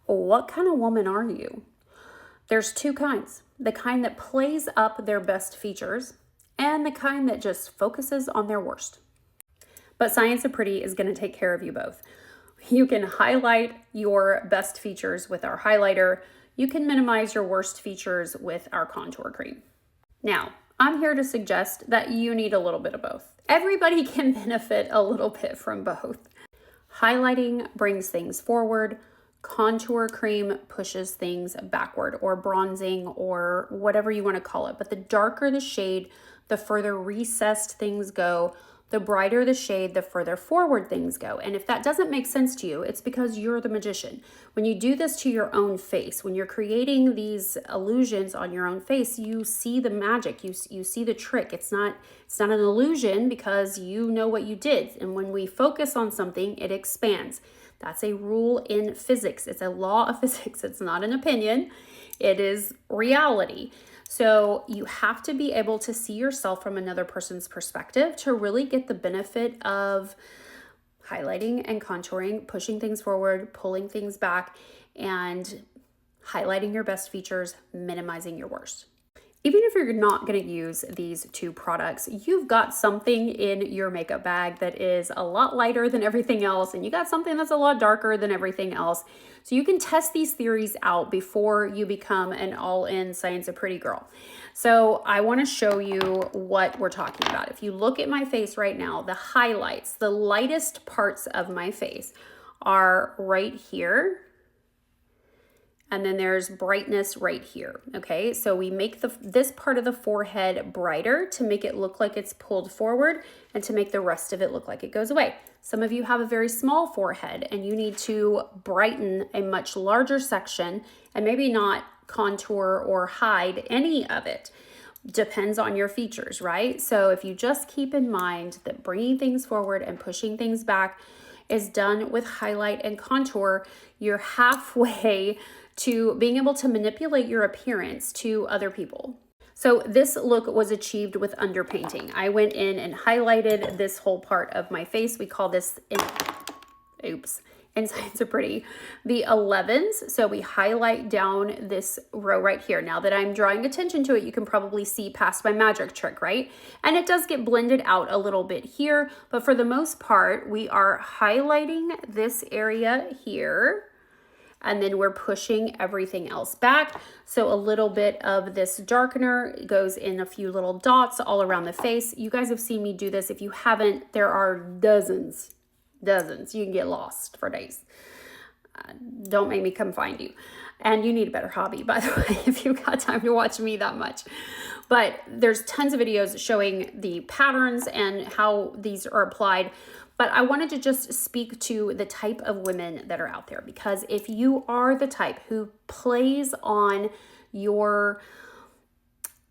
What kind of woman are you? There's two kinds: the kind that plays up their best features and the kind that just focuses on their worst. But Science of Pretty is going to take care of you both. You can highlight your best features with our highlighter. You can minimize your worst features with our contour cream. Now, I'm here to suggest that you need a little bit of both. Everybody can benefit a little bit from both. Highlighting brings things forward. Contour cream pushes things backward, or bronzing, or whatever you want to call it. But the darker the shade, the further recessed things go. The brighter the shade, the further forward things go. And if that doesn't make sense to you, it's because you're the magician. When you do this to your own face, when you're creating these illusions on your own face, you see the magic, you see the trick. It's not an illusion because you know what you did. And when we focus on something, it expands. That's a rule in physics. It's a law of physics. It's not an opinion. It is reality. So you have to be able to see yourself from another person's perspective to really get the benefit of highlighting and contouring, pushing things forward, pulling things back, and highlighting your best features, minimizing your worst. Even if you're not going to use these two products, you've got something in your makeup bag that is a lot lighter than everything else, and you got something that's a lot darker than everything else. So you can test these theories out before you become an all-in Science of Pretty girl. So I want to show you what we're talking about. If you look at my face right now, the highlights, the lightest parts of my face are right here. And then there's brightness right here, okay? So we make this part of the forehead brighter to make it look like it's pulled forward and to make the rest of it look like it goes away. Some of you have a very small forehead and you need to brighten a much larger section and maybe not contour or hide any of it. Depends on your features, right? So if you just keep in mind that bringing things forward and pushing things back is done with highlight and contour, you're halfway to being able to manipulate your appearance to other people. So this look was achieved with underpainting. I went in and highlighted this whole part of my face. We call this, in Science of Pretty, the 11s. So we highlight down this row right here. Now that I'm drawing attention to it, you can probably see past my magic trick, right? And it does get blended out a little bit here, but for the most part, we are highlighting this area here, and then we're pushing everything else back. So a little bit of this darkener goes in a few little dots all around the face. You guys have seen me do this. If you haven't, there are dozens. You can get lost for days. Don't make me come find you. And you need a better hobby, by the way, if you've got time to watch me that much. But there's tons of videos showing the patterns and how these are applied. But I wanted to just speak to the type of women that are out there, because if you are the type who plays on your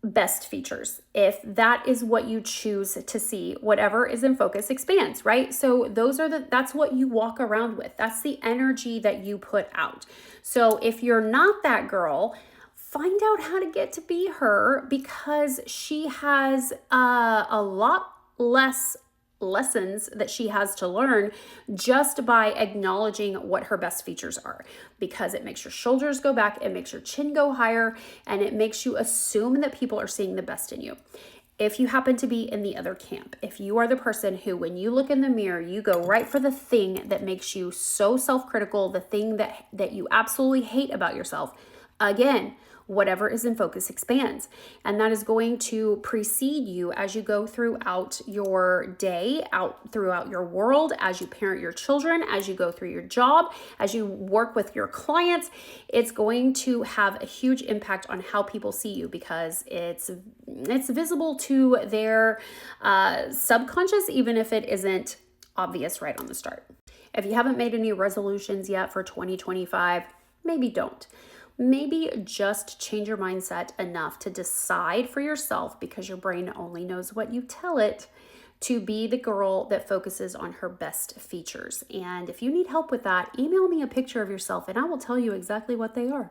best features, if that is what you choose to see, whatever is in focus expands, right? So that's what you walk around with. That's the energy that you put out. So if you're not that girl, find out how to get to be her, because she has a lot less lessons that she has to learn just by acknowledging what her best features are, because it makes your shoulders go back, it makes your chin go higher, and it makes you assume that people are seeing the best in you. If you happen to be in the other camp, if you are the person who, when you look in the mirror, you go right for the thing that makes you so self-critical, the thing that you absolutely hate about yourself, again, whatever is in focus expands. And that is going to precede you as you go throughout your day, out throughout your world, as you parent your children, as you go through your job, as you work with your clients. It's going to have a huge impact on how people see you, because it's visible to their subconscious, even if it isn't obvious right on the start. If you haven't made any resolutions yet for 2025, maybe don't. Maybe just change your mindset enough to decide for yourself, because your brain only knows what you tell it, to be the girl that focuses on her best features. And if you need help with that, email me a picture of yourself and I will tell you exactly what they are.